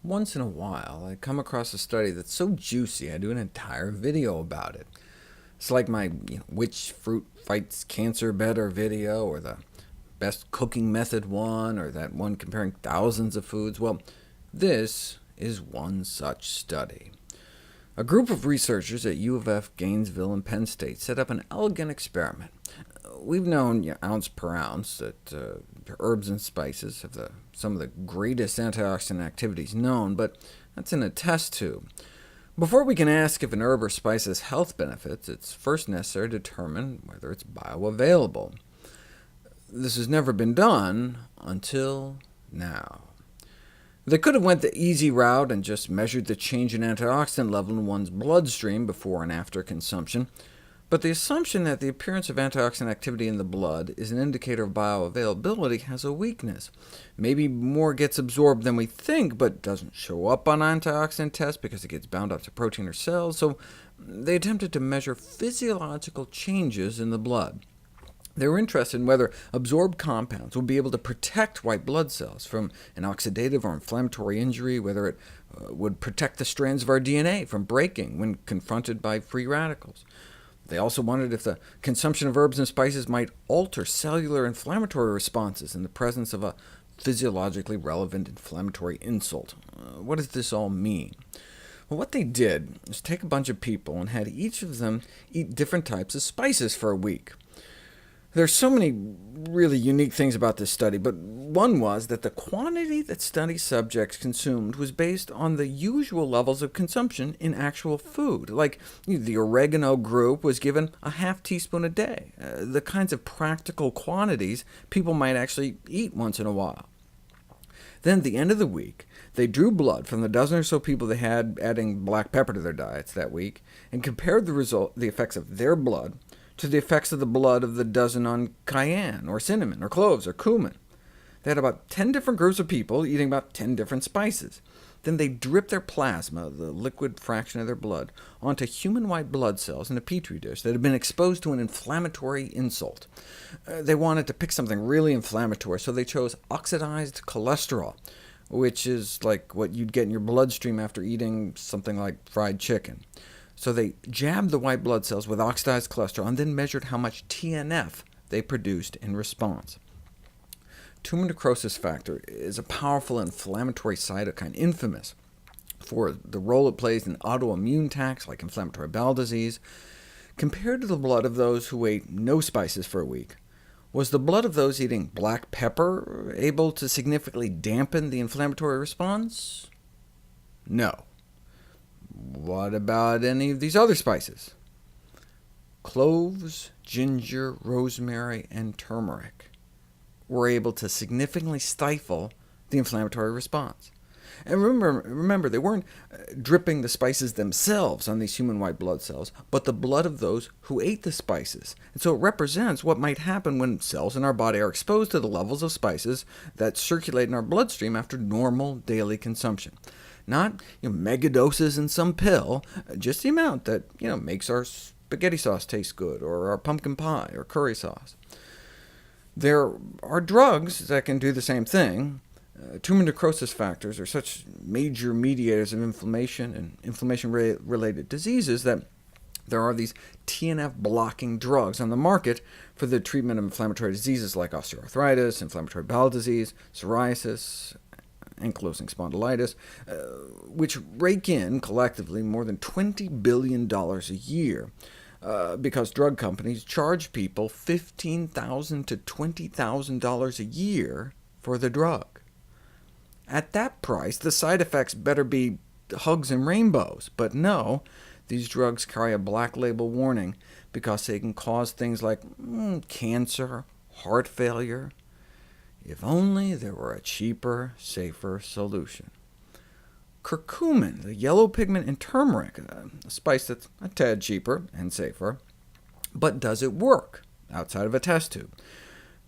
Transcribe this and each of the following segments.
Once in a while, I come across a study that's so juicy I do an entire video about it. It's like my which fruit fights cancer better video, or the best cooking method one, or that one comparing thousands of foods. Well, this is one such study. A group of researchers at U of F, Gainesville, and Penn State set up an elegant experiment. We've known ounce per ounce that herbs and spices have some of the greatest antioxidant activities known, but that's in a test tube. Before we can ask if an herb or spice has health benefits, it's first necessary to determine whether it's bioavailable. This has never been done until now. They could have went the easy route and just measured the change in antioxidant level in one's bloodstream before and after consumption, but the assumption that the appearance of antioxidant activity in the blood is an indicator of bioavailability has a weakness. Maybe more gets absorbed than we think, but doesn't show up on antioxidant tests because it gets bound up to protein or cells, so they attempted to measure physiological changes in the blood. They were interested in whether absorbed compounds would be able to protect white blood cells from an oxidative or inflammatory injury, whether it would protect the strands of our DNA from breaking when confronted by free radicals. They also wondered if the consumption of herbs and spices might alter cellular inflammatory responses in the presence of a physiologically relevant inflammatory insult. What does this all mean? Well, what they did was take a bunch of people and had each of them eat different types of spices for a week. There's so many really unique things about this study, but one was that the quantity that study subjects consumed was based on the usual levels of consumption in actual food. Like, the oregano group was given a half teaspoon a day, the kinds of practical quantities people might actually eat once in a while. Then at the end of the week, they drew blood from the dozen or so people they had adding black pepper to their diets that week, and compared the effects of their blood to the effects of the blood of the dozen on cayenne, or cinnamon, or cloves, or cumin. They had about 10 different groups of people eating about 10 different spices. Then they dripped their plasma, the liquid fraction of their blood, onto human white blood cells in a petri dish that had been exposed to an inflammatory insult. They wanted to pick something really inflammatory, so they chose oxidized cholesterol, which is like what you'd get in your bloodstream after eating something like fried chicken. So they jabbed the white blood cells with oxidized cholesterol, and then measured how much TNF they produced in response. Tumor necrosis factor is a powerful inflammatory cytokine, infamous for the role it plays in autoimmune attacks like inflammatory bowel disease. Compared to the blood of those who ate no spices for a week, was the blood of those eating black pepper able to significantly dampen the inflammatory response? No. What about any of these other spices? Cloves, ginger, rosemary, and turmeric were able to significantly stifle the inflammatory response. And remember, they weren't dripping the spices themselves on these human white blood cells, but the blood of those who ate the spices. And so it represents what might happen when cells in our body are exposed to the levels of spices that circulate in our bloodstream after normal daily consumption. Not megadoses in some pill, just the amount that makes our spaghetti sauce taste good, or our pumpkin pie, or curry sauce. There are drugs that can do the same thing. Tumor necrosis factors are such major mediators of inflammation and inflammation-related diseases that there are these TNF-blocking drugs on the market for the treatment of inflammatory diseases like osteoarthritis, inflammatory bowel disease, psoriasis, ankylosing spondylitis, which rake in, collectively, more than $20 billion a year, because drug companies charge people $15,000 to $20,000 a year for the drug. At that price, the side effects better be hugs and rainbows, but no, these drugs carry a black label warning because they can cause things like cancer, heart failure. If only there were a cheaper, safer solution. Curcumin, the yellow pigment in turmeric, a spice that's a tad cheaper and safer, but does it work outside of a test tube?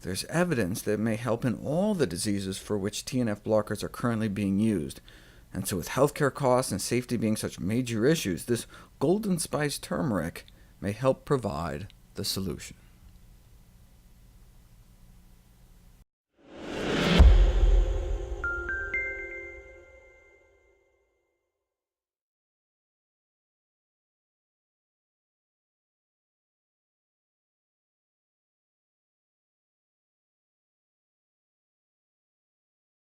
There's evidence that it may help in all the diseases for which TNF blockers are currently being used, and so with healthcare costs and safety being such major issues, this golden spice turmeric may help provide the solution.